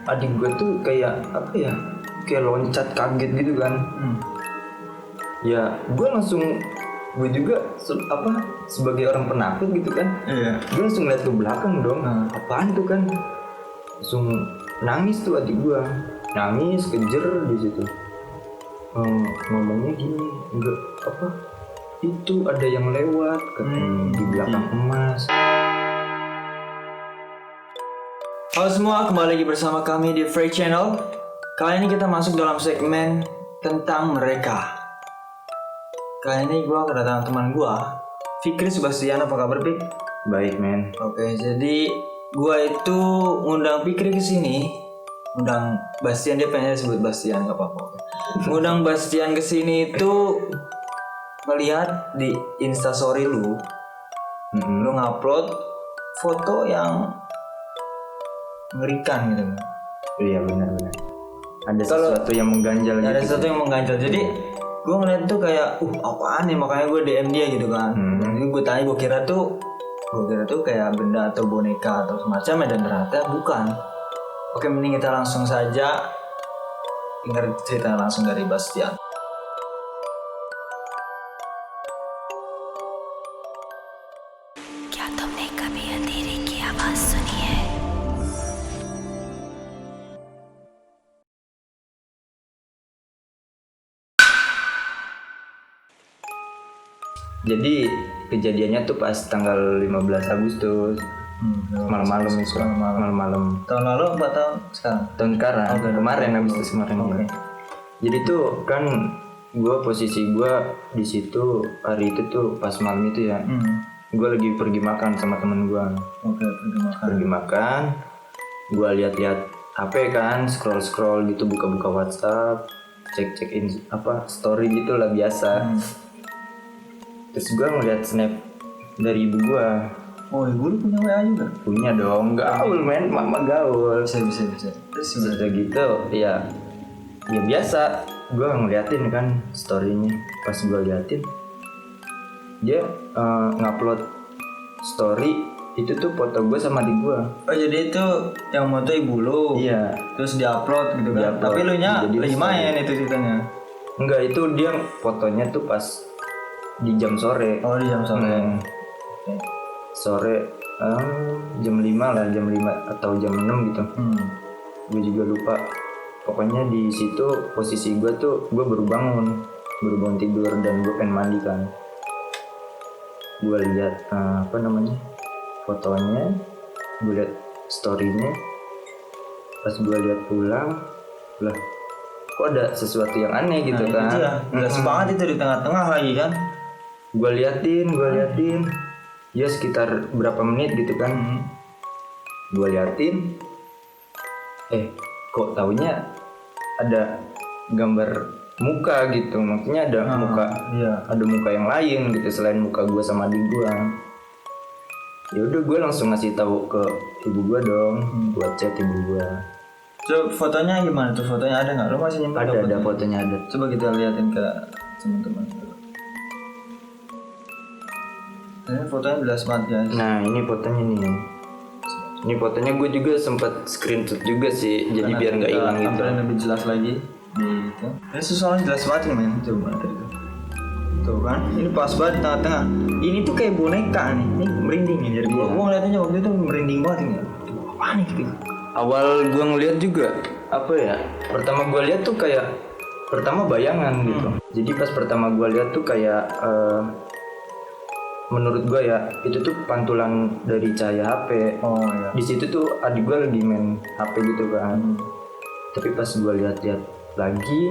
adik gue tuh kayak apa ya, kayak loncat kaget gitu kan. Ya gue langsung, gue juga sebagai orang penakut gitu kan. Gue langsung lihat ke belakang dong. Apaan tuh kan, langsung nangis tuh adik gue, nangis kejer di situ. Ngomongnya gini, enggak apa itu ada yang lewat katanya di belakang emas. Halo semua, kembali lagi bersama kami di Free Channel. Kali ini kita masuk dalam segmen tentang mereka. Kali ini gue kedatangan teman gue, Fikri Sebastian. Apa kabar, Fik? Baik men. Oke, jadi gue itu ngundang Fikri ke sini. Ngundang Bastian, dia pengen sebut Bastian, gak apa-apa. Ngundang Bastian ke sini itu melihat di Instastory lu ngupload foto yang mengerikan gitu. Iya benar-benar. Ada sesuatu yang mengganjal. Ada gitu. sesuatu yang mengganjal. Jadi gue ngeliat tuh kayak apaan nih, makanya gue DM dia gitu kan. Jadi gue tanya, gue kira tuh kayak benda atau boneka atau semacamnya, dan ternyata bukan. Oke, mending kita langsung saja dengar cerita langsung dari Bastian. क्या तुमने कभी अंधेरे की आवाज सुनी है? Jadi kejadiannya tuh pas tanggal 15 Agustus. Malam-malam itu. Malam-malam. Tahun lalu apa tahun sekarang? Tahun sekarang. Kemarin Agustus kemarin. Oke. Jadi tuh kan posisi gue di situ hari itu tuh pas malam itu ya. Gue lagi pergi makan sama temen gue. Oke, Pergi makan. Gue lihat-lihat HP kan, scroll gitu, buka-buka WhatsApp, cek-cekin story gitu lah biasa. Terus gue ngeliat snap dari ibu gue. Oh, ibu lu punya WA juga? Punya dong, gaul men, mama gaul. Bisa. Terus udah gitu, ya biasa. Gue ngeliatin kan storynya. Pas gue liatin, dia ngupload story itu tuh foto gue sama adik gue. Oh, jadi itu yang foto ibu lu? Iya. Terus diupload gitu kan? Di-upload. Tapi lu nya Jadi lagi main itu ceritanya? Enggak, itu dia fotonya tuh pas di jam sore. Oh, di jam sore. Oke. Sore jam 5 lah, jam 5 atau jam 6 gitu. Gue juga lupa. Pokoknya di situ posisi gue tuh, gue baru bangun tidur dan gue pengen mandi kan. Gue lihat fotonya, gue lihat storynya. Pas gue lihat pulang, lah kok ada sesuatu yang aneh gitu kan. Itu ya, jelas banget itu di tengah-tengah lagi kan. Gue liatin ya sekitar berapa menit gitu kan. Gue liatin, kok taunya ada gambar muka gitu, maksudnya ada muka. Iya. Ada muka yang lain gitu selain muka gue sama adik gue. Ya udah, gue langsung ngasih tahu ke ibu gue dong. Gue chat ibu gue. So, fotonya gimana tuh? Fotonya ada nggak? Lu masih nyimpen? Ada fotonya ada. Coba kita liatin ke teman-teman. Ini fotonya jelas banget guys. Nah ini fotonya nih. Ini fotonya gue juga sempat screenshot juga sih, jadi biar nggak hilang gitu. Tampilin lebih jelas lagi di itu. Ini susulannya jelas banget nih men. Coba itu. Tuh kan, ini pas banget di tengah-tengah. Ini tuh kayak boneka nih. Ini merinding nih dari gua. Gua ngeliatnya waktu itu merinding banget ini. Apa nih gitu? Awal gue ngeliat juga pertama gue lihat tuh kayak bayangan gitu. Jadi pas pertama gue lihat tuh kayak menurut gue ya itu tuh pantulan dari cahaya HP. Oh iya. Di situ tuh adik gue lagi main HP gitu kan. Tapi pas gue lihat-lihat lagi,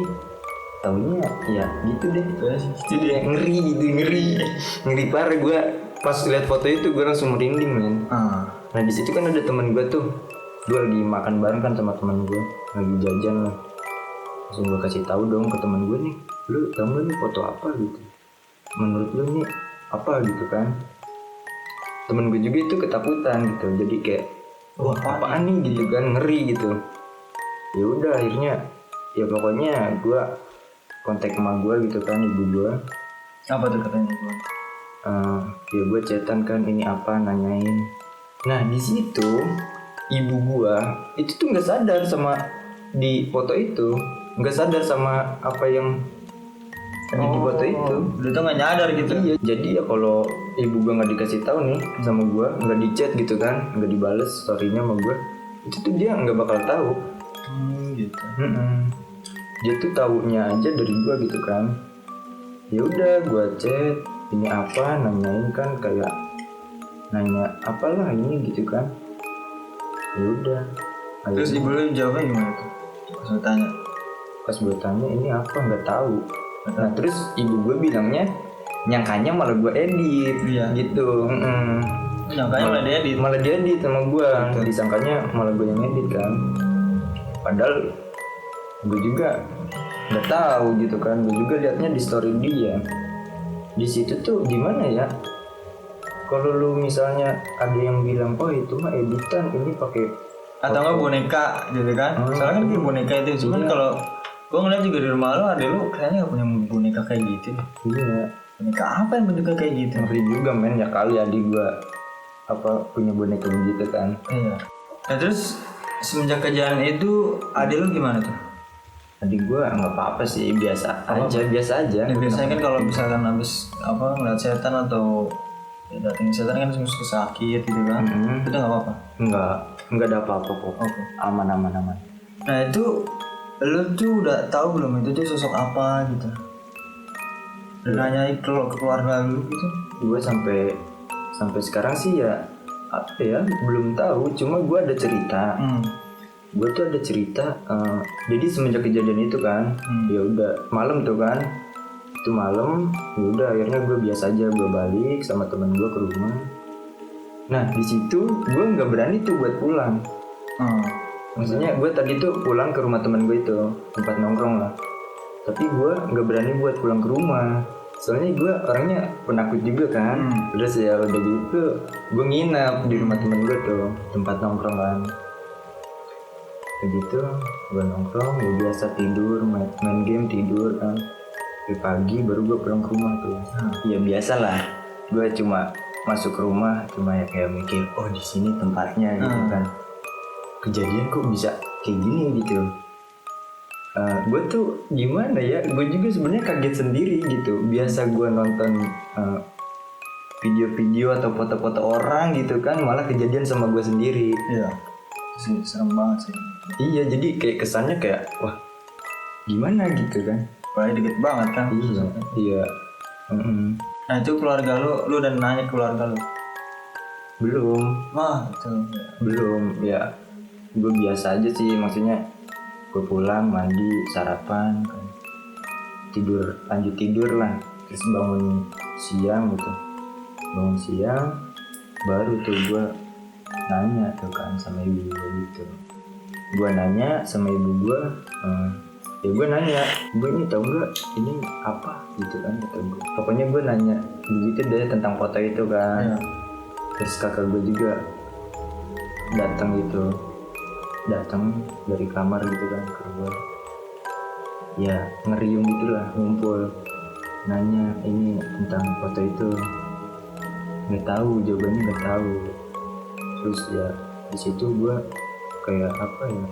taunya ya gitu deh. Itu dia Ngeri parah. Gue pas lihat foto itu gue langsung merinding men. Nah di situ kan ada teman gue tuh. Gue lagi makan bareng kan sama teman gue, lagi jajan lah. Langsung gue kasih tahu dong ke teman gue nih, lu tahu nggak nih foto apa gitu? Menurut lu nih apa gitu kan? Temen gue juga itu ketakutan gitu, jadi kayak wah apaan nih gitu kan, ngeri gitu. Ya udah akhirnya ya pokoknya gue kontak sama gue gitu kan, ibu gue. Apa tuh katanya gue? Ya gue chatan kan, ini apa, nanyain. Nah di situ ibu gue itu tuh nggak sadar sama di foto itu, nggak sadar sama apa yang ada di foto itu. Dia tuh nggak nyadar gitu. Iya, jadi ya kalau ibu gue nggak dikasih tahu nih sama gue, nggak di chat gitu kan, nggak dibales storynya sama gue, itu tuh dia nggak bakal tahu. Gitu. Dia tuh taunya aja dari gue gitu kan. Ya udah gue chat, ini apa, nanyain kan kayak nanya apalah ini gitu kan. Ya udah. Terus ibu lu jawabnya gimana tuh? Pas lu tanya. Pas gue tanya ini apa, nggak tahu. Nah terus ibu gue bilangnya nyangkanya malah gue edit. Iya. Gitu. Nyangkanya malah dia edit. Malah dia edit sama gue. Disangkanya malah gue yang edit kan. Padahal gue juga nggak tahu gitu kan. Gue juga liatnya di story dia. Di situ tuh gimana ya? Kalau lu misalnya ada yang bilang oh itu mah editan, ini pakai Atau nggak boneka gitu kan? Soalnya kan kayak boneka itu. Cuman kalau gue ngeliat juga di rumah lo, ada lu kayaknya nggak punya boneka kayak gitu. Iya. Boneka apa yang bentuknya kayak gitu? Ngeri juga men, ya kali adik gue apa punya boneka begitu kan. Iya. Nah terus semenjak kejadian itu adik lu gimana tuh? Adik gue nggak apa-apa sih, biasa aja. Ya, biasanya kan kalau misalkan habis apa ngeliat setan atau ya, datang setan kan suka sakit gitu kan? Itu nggak apa-apa. Nggak ada apa-apa kok. Oke. Aman. Nah itu lu tuh udah tahu belum itu tuh sosok apa gitu? Dan nanyain ke keluarga lu gitu? Gue sampai sekarang sih ya apa ya belum tahu. Cuma gue ada cerita. Gue tuh ada cerita. Jadi semenjak kejadian itu kan, ya udah malam tuh kan. Itu malam, ya udah akhirnya gue biasa aja, gue balik sama temen gue ke rumah. Nah di situ gue nggak berani tuh buat pulang. Maksudnya gue tadi tuh pulang ke rumah temen gue itu, tempat nongkrong lah. Tapi gue nggak berani buat pulang ke rumah. Soalnya gue orangnya penakut juga kan. Terus ya udah gitu, gue nginap di rumah temen gue tuh, tempat nongkrong kan. Begitu, gue nongkrong, gue biasa tidur, main game tidur kan. Di pagi baru gue pulang ke rumah tuh. Ya biasa lah, gue cuma masuk ke rumah, cuma ya kayak mikir, oh di sini tempatnya gitu kan. Kejadian kok bisa kayak gini gitu. Gue tuh gimana ya, gue juga sebenarnya kaget sendiri gitu. Biasa gue nonton video-video atau foto-foto orang gitu kan, malah kejadian sama gue sendiri. Iya. Serem banget sih. Iya, jadi kayak kesannya kayak wah gimana gitu kan. Paling deket banget kan. Iya. Nah itu keluarga lu udah nanya keluarga lu? Belum. Wah itu. Belum ya. Gue biasa aja sih, maksudnya gue pulang mandi sarapan kan. Lanjut tidur lah. Terus bangun siang gitu. Bangun siang baru tuh gue nanya tuh kan sama ibu gue gitu. Gue nanya sama ibu gue, ya gue nanya, gue ini tahu nggak ini apa gitu kan kata gue. Pokoknya gue nanya begitu deh tentang foto itu kan. Terus kakak gue juga datang dari kamar gitu kan ke gue. Ya ngeriung gitulah, ngumpul nanya ini tentang foto itu. Nggak tahu jawabannya, nggak tahu. Terus ya di situ gue kayak apa ya,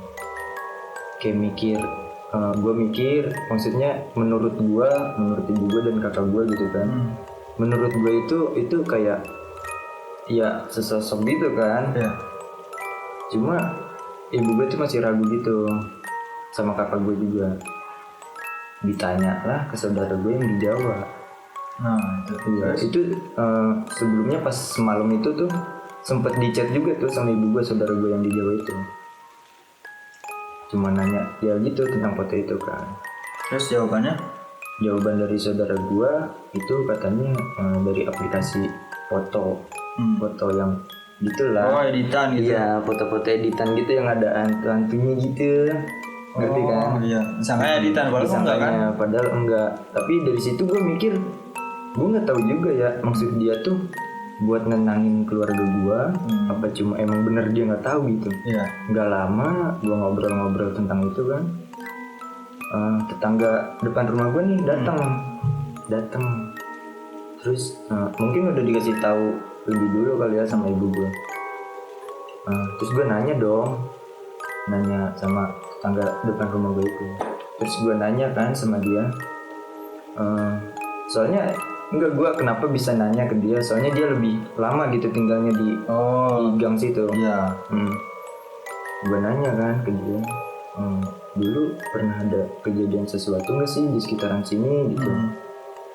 kayak mikir, gue mikir maksudnya menurut ibu gue dan kakak gue gitu kan. Menurut gue itu kayak ya sesosok gitu kan. Cuma ibu gue tuh masih ragu gitu, sama kakak gue juga. Ditanya lah ke saudara gue yang di Jawa. Nah itu sebelumnya pas malam itu tuh sempet di chat juga tuh sama ibu gue, saudara gue yang di Jawa itu. Cuma nanya ya gitu tentang foto itu kan. Terus jawabannya? Jawaban dari saudara gue itu katanya dari aplikasi foto yang gitulah. Oh editan gitu. Iya, foto-foto editan gitu yang ada hantu-hantunya gitu. Ngerti kan? Oh iya. Sangkanya editan padahal enggak kan? Padahal enggak. Tapi dari situ gue mikir, gue nggak tahu juga ya maksud dia tuh buat nenangin keluarga gue, apa cuma emang bener dia nggak tahu gitu. Iya. Nggak lama gue ngobrol-ngobrol tentang itu kan. Tetangga depan rumah gue nih datang. Terus mungkin udah dikasih tahu lebih dulu kali ya sama ibu gue. Terus gue nanya sama tetangga depan rumah gue itu. Terus gue nanya kan sama dia, soalnya enggak, gue kenapa bisa nanya ke dia, soalnya dia lebih lama gitu tinggalnya di gang situ. Iya. Gue nanya kan ke dia, dulu pernah ada kejadian sesuatu nggak sih di sekitaran sini gitu.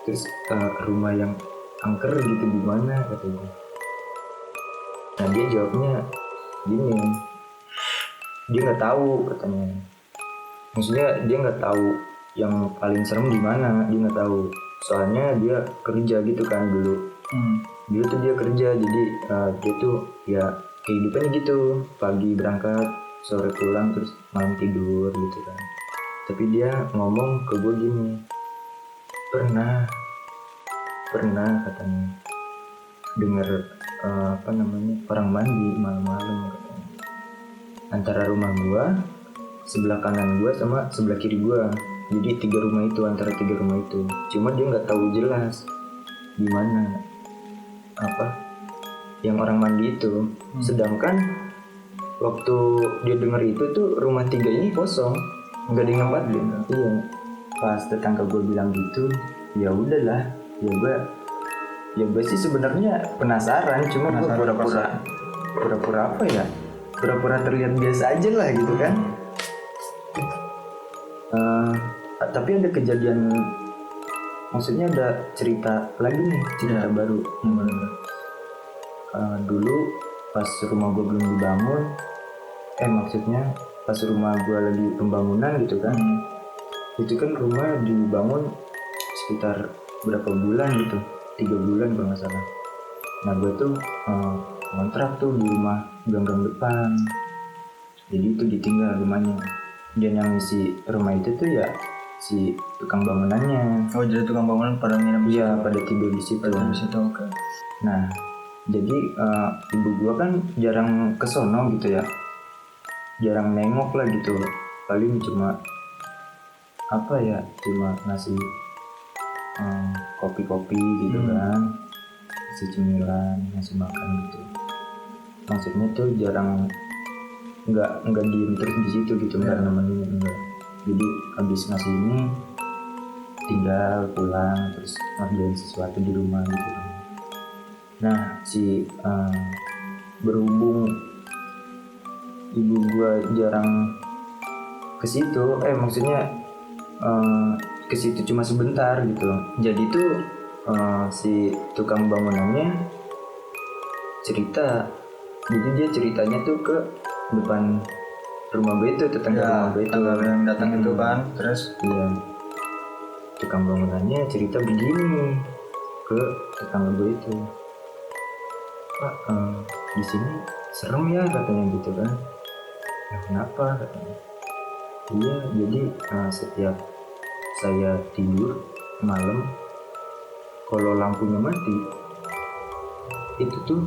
Terus rumah yang angker gitu di mana katanya. Nah dia jawabnya gini, dia nggak tahu katanya. Maksudnya dia nggak tahu yang paling serem di mana, dia nggak tahu. Soalnya dia kerja gitu kan dulu. Dulu tuh dia kerja, jadi dia tuh ya kehidupannya gitu, pagi berangkat, sore pulang, terus malam tidur gitu kan. Tapi dia ngomong ke gue gini, pernah katanya dengar orang mandi malam-malam katanya, antara rumah gue, sebelah kanan gue sama sebelah kiri gue. Jadi 3 rumah itu, antara 3 rumah itu. Cuma dia nggak tahu jelas di mana yang orang mandi itu. Sedangkan waktu dia dengar itu tuh rumah 3 ini kosong, nggak ada yang nempatin. Iya. Pas tetangga gue bilang gitu, ya udahlah, ya gue sih sebenarnya penasaran, cuma gue pura-pura terlihat biasa aja lah gitu kan. Tapi ada kejadian, maksudnya ada cerita lagi nih, cerita baru. Dulu pas rumah gue belum dibangun, maksudnya pas rumah gue lagi pembangunan gitu kan. Itu kan rumah dibangun sekitar berapa bulan gitu, 3 bulan kalau nggak salah. Nah gue tuh kontrak tuh di rumah gang depan, jadi itu ditinggal rumahnya. Dan yang ngisi rumah itu tuh ya si tukang bangunannya. Oh jadi tukang bangunan pada nginep? Iya, pada tidur di situ. Oke. Nah jadi ibu gua kan jarang kesono gitu ya, jarang nengok lah gitu. Paling cuma cuma ngasih kopi-kopi gitu kan, ngasih cemilan, ngasih makan gitu. Maksudnya tuh jarang, nggak diem terus di situ gitu, nggak nemenin, enggak. Jadi habis ngasih ini tinggal pulang, terus ngerjain sesuatu di rumah gitu. Nah si berhubung ibu gua jarang ke situ, maksudnya ke situ cuma sebentar gitu. Jadi tuh si tukang bangunannya cerita, jadi dia ceritanya tuh ke depan rumah gue itu, tetangga rumah gue itu yang datang itu kan. Terus iya, tukang bangunannya cerita begini ke tetangga gue itu, Pak, di sini serem ya katanya gitu kan. Ya kenapa katanya? Iya, jadi setiap saya tidur malam, kalau lampunya mati itu tuh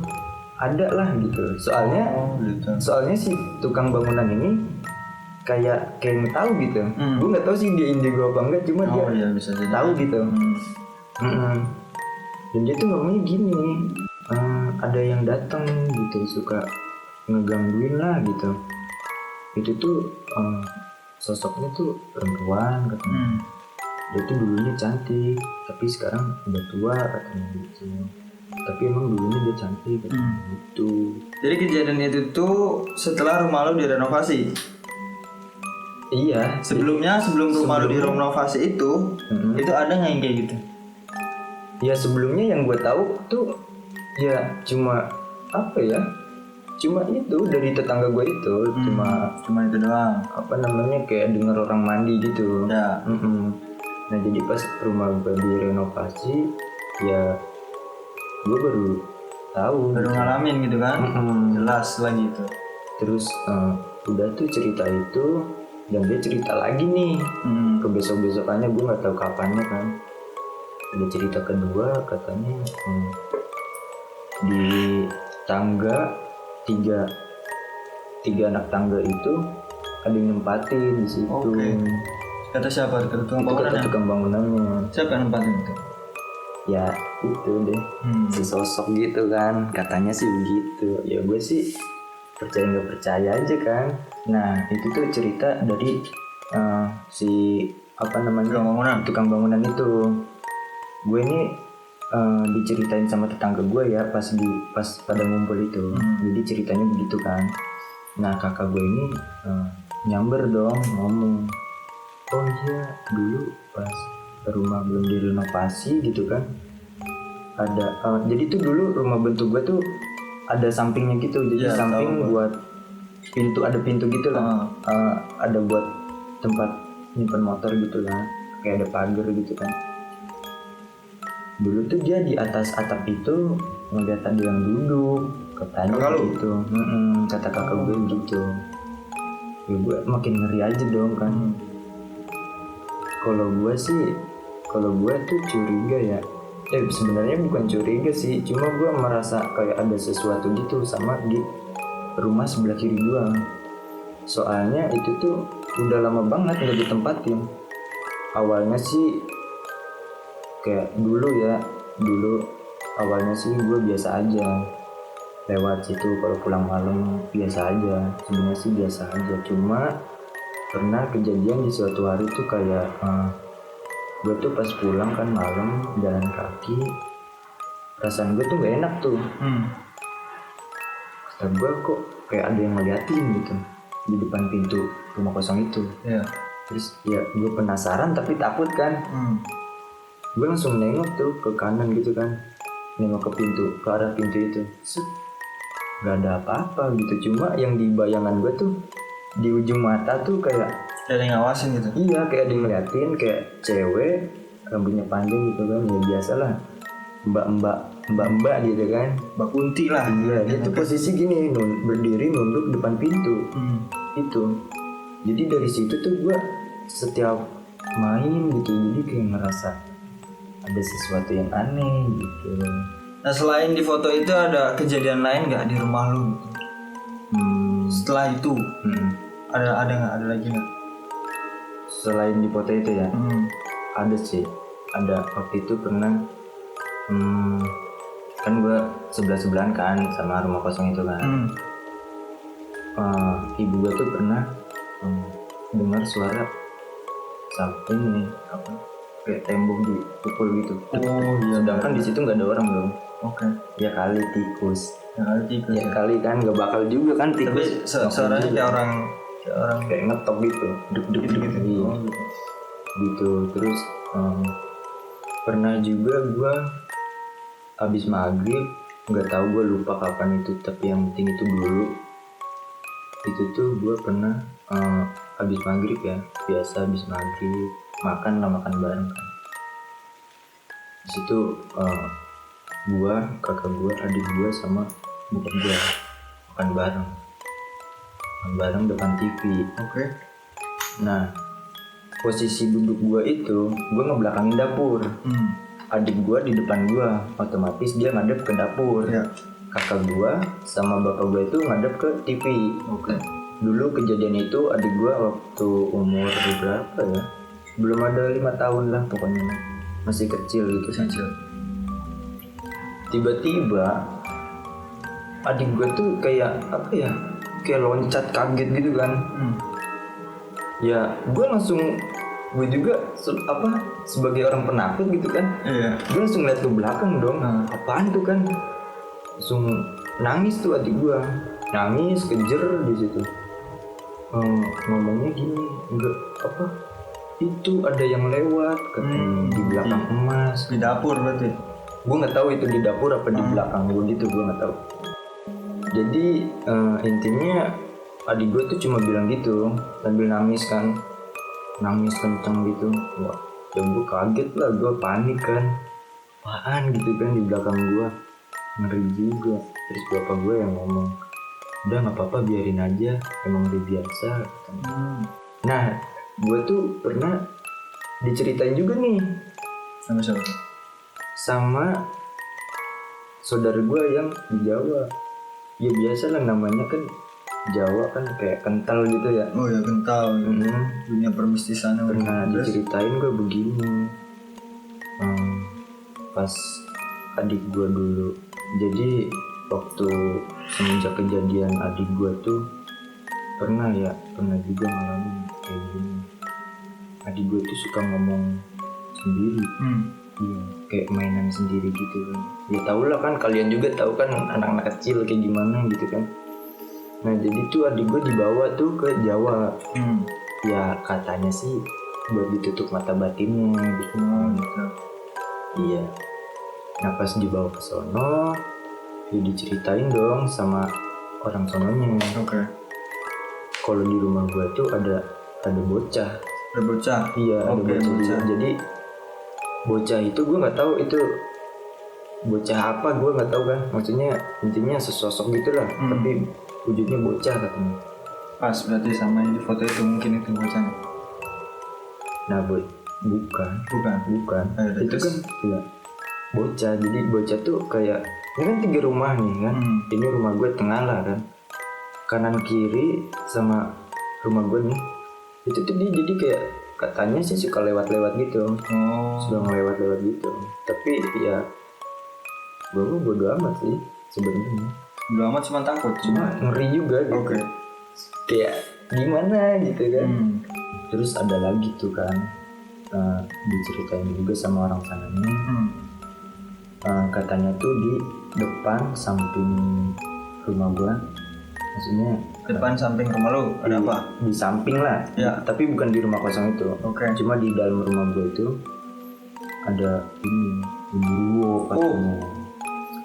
ada lah gitu. Soalnya si tukang bangunan ini kayak tahu gitu. Gue nggak tahu sih dia indigo apa enggak, cuma dia bisa tahu gitu. Dan dia tuh ngomongnya gini, ada yang datang gitu, suka ngegangguin lah gitu. Itu tuh sosoknya tuh perempuan katanya. Dia tuh dulunya cantik, tapi sekarang udah tua katanya gitu. Tapi emang dulunya dia cantik gitu. Jadi kejadian itu tuh setelah rumah lo direnovasi? Iya. Sebelum rumah lo direnovasi itu ada nggak yang kayak gitu? Ya sebelumnya yang gue tahu tuh ya cuma cuma itu dari tetangga gue itu, cuma itu doang. Kayak dengar orang mandi gitu. Ya. Nah jadi pas rumah gue direnovasi, ya gue baru tahu, baru ngalamin gitu kan. Jelas lagi itu. Terus udah tuh cerita itu, dan dia cerita lagi nih ke besok-besokannya, gue nggak tahu kapannya kan. Ada cerita kedua katanya di tangga tiga anak tangga itu ada yang nempatin di situ. Kata siapa? Kata tukang bangunannya. Siapa yang nempatin itu? Ya itu deh, sesosok gitu kan, katanya sih begitu. Ya gue sih percaya nggak percaya aja kan. Nah itu tuh cerita dari si apa namanya tukang bangunan itu. Gue ini diceritain sama tetangga gue ya pas pada ngumpul itu. Jadi ceritanya begitu kan. Nah kakak gue ini nyamber dong ngomong, oh iya dulu pas rumah belum direnovasi gitu kan, ada jadi tuh dulu rumah bentuk gue tuh ada sampingnya gitu, jadi samping buat pintu, ada pintu gitu lah. Ada buat tempat nyimpen motor gitu lah, kayak ada pagar gitu kan. Dulu tuh dia di atas atap itu ngeliat ada yang duduk, katanya gitu. Kata kakak gue gitu. Ya gue makin ngeri aja dong kan. Kalau gue tuh curiga ya. Sebenarnya bukan curiga sih, cuma gue merasa kayak ada sesuatu gitu sama di rumah sebelah kiri gue. Soalnya itu tuh udah lama banget nggak ditempatin. Awalnya sih kayak dulu awalnya sih gue biasa aja lewat situ kalau pulang malam, biasa aja, sebenarnya sih biasa aja. Cuma pernah kejadian di suatu hari tuh kayak gue tuh pas pulang kan malam jalan kaki, perasaan gue tuh gak enak tuh. Kata gue kok kayak ada yang ngeliatin gitu di depan pintu rumah kosong itu. Terus ya gue penasaran tapi takut kan. Gue langsung nengok tuh ke kanan gitu kan, nengok ke pintu, ke arah pintu itu. Gak ada apa-apa gitu. Cuma yang di bayangan gue tuh di ujung mata tuh kayak ada yang ngawasin gitu. Iya, kayak ada yang ngeliatin, kayak cewek rambutnya panjang gitu kan. Ya biasalah mbak gitu kan, Mbak Kunti lah. Iya, dia tuh posisi gini, berdiri nunduk depan pintu. Itu jadi dari situ tuh gue setiap main gitu, jadi kayak ngerasa ada sesuatu yang aneh gitu. Nah selain di foto itu ada kejadian lain nggak di rumah lu gitu? Setelah itu ada lagi nggak? Selain di foto itu ya, ada sih. Ada waktu itu pernah kan gue sebelahan kan sama rumah kosong itu kan. Ibu gue tuh pernah dengar suara samping nih apa kayak tembok dipukul gitu. Sedangkan di situ nggak ada orang dong. Ya kali tikus. Ya kali kan nggak bakal juga kan tikus. Tapi suaranya kayak orang kayak ngetok gitu, duk gitu. Gitu. Terus pernah juga gue habis maghrib, nggak tahu gue lupa kapan itu, tapi yang penting itu dulu. Itu tuh gue pernah habis maghrib ya, biasa habis maghrib makan bareng kan. Di situ gue, kakak gue, adik gue sama bokap gue makan bareng depan TV. Nah posisi duduk gue itu gue ngebelakangin dapur. Adik gue di depan gue, otomatis dia ngadep ke dapur. Kakak gue sama bapak gue itu ngadep ke TV. Dulu kejadian itu adik gue waktu umur berapa ya, belum ada 5 tahun lah pokoknya, masih kecil gitu. Tiba-tiba adik gue tuh kayak apa ya, kayak loncat kaget gitu kan. Ya gue juga sebagai orang penakut gitu kan. Gue langsung lihat ke belakang dong. Apaan tuh kan, langsung nangis tuh adik gue, nangis kejer di situ. Ngomongnya gini, enggak apa itu ada yang lewat katanya di belakang emas. Di dapur berarti? Gue nggak tahu itu di dapur apa di belakang gue gitu, gue nggak tahu. Jadi intinya adik gue tuh cuma bilang gitu sambil nangis kenceng gitu. Wah, ya gue kaget lah, gue panik kan, apaan gitu kan di belakang gue, ngeri juga. Terus bapak gue yang ngomong, udah nggak apa-apa biarin aja, emang udah biasa. Nah gue tuh pernah diceritain juga nih sama siapa? Sama saudara gue yang di Jawa. Ya biasa lah, namanya kan Jawa kan kayak kental gitu ya. Oh ya kental. Dunia permistisan. Pernah diceritain gue begini, pas adik gue dulu. Jadi waktu semenjak kejadian adik gue tuh pernah juga ngalamin kayak gini. Adik gue tuh suka ngomong sendiri. Iya, kayak mainan sendiri gitu kan. Ya tau lah kan, kalian juga tahu kan anak-anak kecil kayak gimana gitu kan. Nah jadi tuh adik gue dibawa tuh ke Jawa. Ya katanya sih buat ditutup mata batinnya gitu. Gitu. Iya. Nah pas dibawa ke sono, ya diceritain dong sama orang sononya. Oke. Kalau di rumah gue tuh ada bocah. Ada bocah. Iya, ada Oke, bocah. bocah. Jadi bocah itu gue nggak tahu itu bocah apa, gue nggak tahu kan. Maksudnya intinya sesosok gitulah. Tapi wujudnya bocah katanya. Pas berarti sama yang di foto itu mungkin itu bocahnya. Nah bukan. Ayo, Itu terus? kan ya bocah. Jadi bocah tuh kayak ini kan 3 rumah nih kan. Ini rumah gue tengah lah kan. Kanan kiri sama rumah gue nih. Itu tuh dia jadi kayak katanya sih suka lewat-lewat gitu. Sudah ngelewat-lewat gitu. Tapi ya gue bodo amat sih sebenarnya. Bodo amat cuma takut. Cuma ngeri juga gitu. Oke. Kayak gimana gitu kan. Terus ada lagi tuh kan diceritain juga sama orang sananya. Katanya tuh di depan samping rumah gua, maksudnya Depan samping rumah lu ada apa? Di samping lah. Ya. Tapi bukan di rumah kosong itu. Oke. Cuma di dalam rumah gua itu ada ini genderuwo katanya.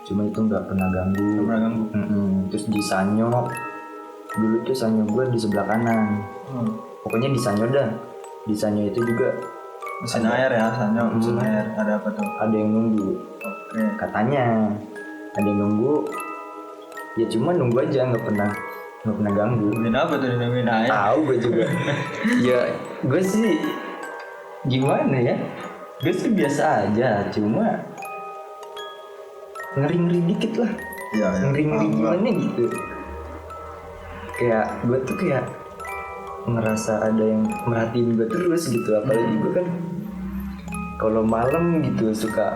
Cuma itu nggak pernah ganggu. Terus di sanyo, dulu tuh sanyo gua di sebelah kanan. Pokoknya di sanyo dah. Di sanyo itu juga Mesin air ya, sanyo mesin air. Ada apa tuh? ada yang nunggu. Oke. Katanya ada yang nunggu. Ya cuma nunggu aja, nggak pernah ganggu. Nungguin apa tuh? Nungguin air? Tahu gue juga. Ya gue sih gimana ya? Gue sih biasa aja, cuma ngeri dikit lah. Iya. Ngeri gimana gitu. Kayak gue tuh kayak ngerasa ada yang merhatiin gue terus gitu. Apalagi gue kan kalau malam gitu suka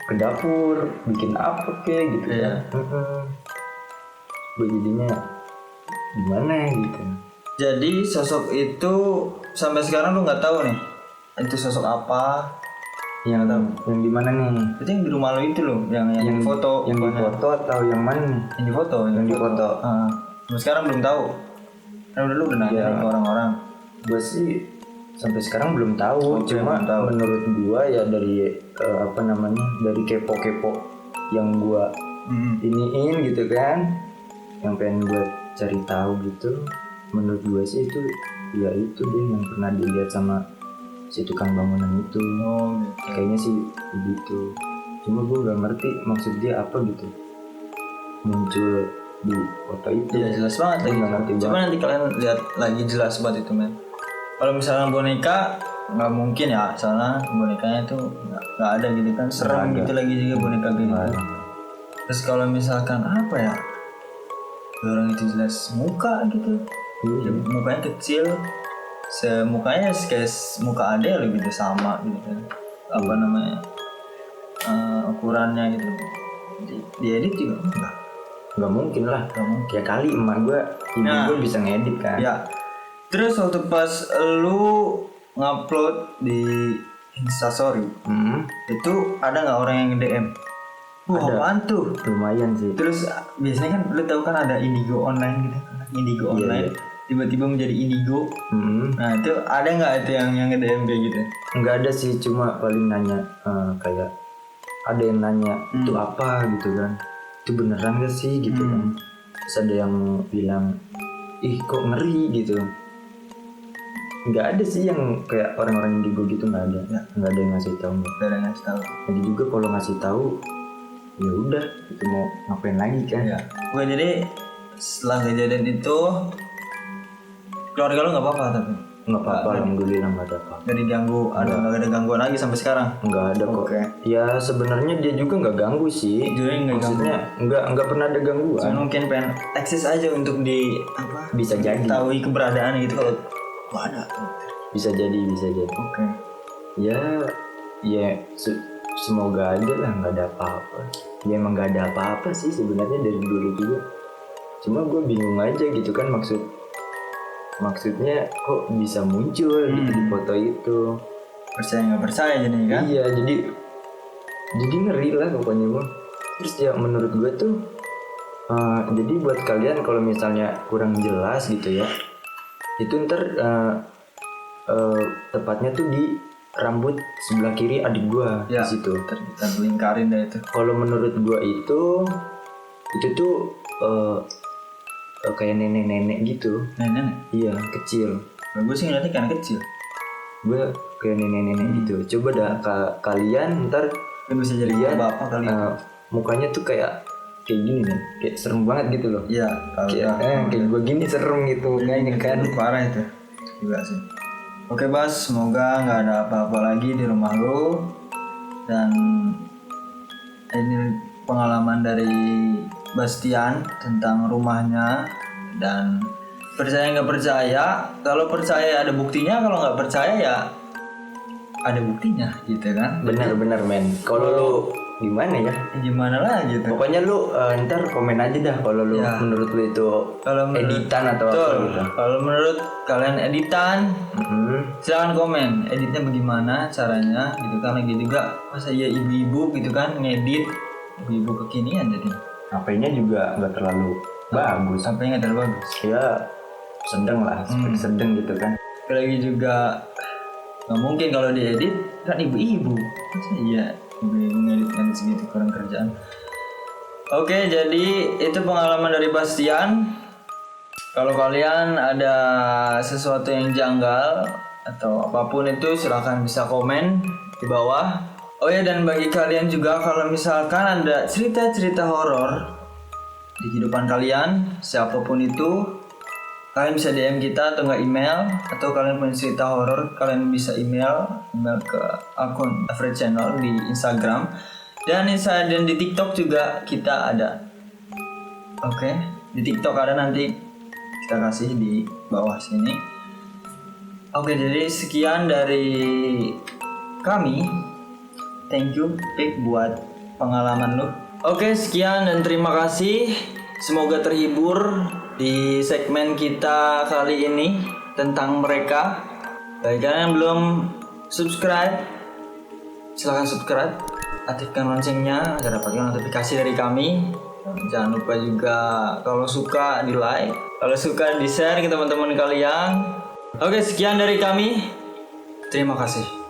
ke dapur bikin apa kayak gitu. Iya. Gue jadinya gimana gitu. Jadi sosok itu sampai sekarang lu nggak tahu nih itu sosok apa? Yang di mana nih? Itu yang di rumah lu itu loh, yang di foto. Yang di foto atau yang mana nih? Yang di foto. Yang di foto. Sampai sekarang belum tahu. Kan udah lu udah nanya ke orang-orang. Gue sih sampai sekarang belum tahu. Oke, Cuma belum tahu. menurut gue ya dari dari kepo-kepo yang gue iniin gitu kan, yang pengen gue cari tahu gitu. Menurut gue sih itu ya itu deh yang pernah dilihat sama si tukang bangunan itu. Gitu. Kayaknya sih begitu. Cuma gue gak ngerti maksud dia apa gitu muncul di foto itu. Iya jelas banget Gue lagi. nggak ngerti Coba nanti kalian lihat lagi jelas banget itu men. Kalau misalnya boneka nggak mungkin ya, soalnya bonekanya tuh nggak ada gitu kan, serem Nggak ada. gitu lagi juga boneka gitu. Ada. Terus kalau misalkan apa ya, orang itu jelas muka gitu, Iya. mukanya kecil, semukanya kayak muka ade loh gitu sama gitu kan, apa namanya ukurannya gitu, diedit juga enggak. Nggak mungkin lah. Ya kali emak gue, ibu Nah. gue bisa ngedit kan. Ya, terus waktu pas lu ngupload di Instastory, itu ada nggak orang yang nge-DM? Wah, Ada. apaan tuh? Lumayan sih. Terus biasanya kan lu tahu kan ada Indigo online gitu, Indigo Iya, online, tiba-tiba menjadi Indigo. Nah itu ada nggak itu yang nge-DM kayak gitu? Nggak ada sih, cuma paling nanya kayak ada yang nanya itu apa gitu kan, itu beneran gak sih gitu kan. Terus ada yang bilang ih kok ngeri gitu. Nggak ada sih yang kayak orang-orang Indigo gitu, nggak ada. Nggak ada yang ngasih tahu. Gak ada yang ngasih tahu. Jadi juga kalau ngasih tahu ya udah itu mau ngapain lagi kan. Ya. Oke, jadi setelah kejadian itu keluarga lu nggak apa-apa tapi Nggak apa-apa, alhamdulillah nggak ada apa. nggak diganggu, nggak ada gangguan lagi sampai sekarang. Nggak ada kok. Oke. Ya sebenarnya dia juga nggak ganggu sih. Jadi nggak Maksudnya nggak pernah ada gangguan. Soalnya mungkin pengen eksis aja untuk di apa? Bisa jadi. Tahu keberadaan gitu kalau ada. Bisa jadi. Oke. Ya semoga aja lah nggak ada apa-apa. Ya emang nggak ada apa-apa sih sebenarnya dari dulu juga. Cuma gue bingung aja gitu kan maksudnya kok bisa muncul gitu di foto itu. Percaya nggak percaya jadi kan? Iya, jadi ngeri lah pokoknya gue. Terus ya menurut gue tuh jadi buat kalian kalau misalnya kurang jelas gitu ya, itu ntar tepatnya tuh di rambut sebelah kiri adik gue Ya, di situ. kita lingkarin deh itu. Kalau menurut gue itu tuh kayak nenek-nenek gitu. Nenek. Iya, kecil. Gue sih ngeliatnya kan kecil. Gue kayak nenek-nenek gitu. Coba dah kalian ntar Kan bisa jadi lihat bapak kali. mukanya tuh kayak gini nih, kayak serem banget gitu loh. Iya. Kayak gue gini serem gitu kayaknya kan. Parah itu juga sih. Oke Bas, semoga nggak ada apa-apa lagi di rumah lo. Dan ini pengalaman dari Bastian tentang rumahnya. Dan percaya nggak percaya, kalau percaya ada buktinya, kalau nggak percaya ya ada buktinya gitu kan. Bener men. Kalau lu gimana ya? Gimana lah gitu. Pokoknya lu ntar komen aja dah kalau lu Ya. menurut lu itu Kalau editan atau betul. apa gitu. Kalau menurut kalian editan, silahkan komen editnya bagaimana caranya gitu kan. Lagi juga masa ya ibu-ibu gitu kan ngedit, ibu-ibu kekinian jadi HP-nya juga nggak terlalu bagus. sampai nggak terlalu bagus. Ya sedang lah, seperti sedang gitu kan. Lagi juga nggak mungkin kalau diedit kan ibu-ibu. Masa iya ibu-ibu ngedit segitu kurang kerjaan. Oke, jadi itu pengalaman dari Bastian. Kalau kalian ada sesuatu yang janggal atau apapun itu silahkan bisa komen di bawah. Oh ya, dan bagi kalian juga kalau misalkan ada cerita-cerita horor di kehidupan kalian, siapapun itu, kalian bisa DM kita atau nggak email, atau kalian punya cerita horor, kalian bisa email ke akun Average Channel di Instagram dan di TikTok juga kita ada. Oke, di TikTok ada, nanti kita kasih di bawah sini. Oke, jadi sekian dari kami. Thank you Pik buat pengalaman lu. Oke, sekian dan terima kasih. Semoga terhibur di segmen kita kali ini tentang mereka. Bagi kalian yang belum subscribe, silahkan subscribe, aktifkan loncengnya agar dapatkan notifikasi dari kami. Jangan lupa juga kalau suka di like, kalau suka di share ke teman-teman kalian. Oke, sekian dari kami. Terima kasih.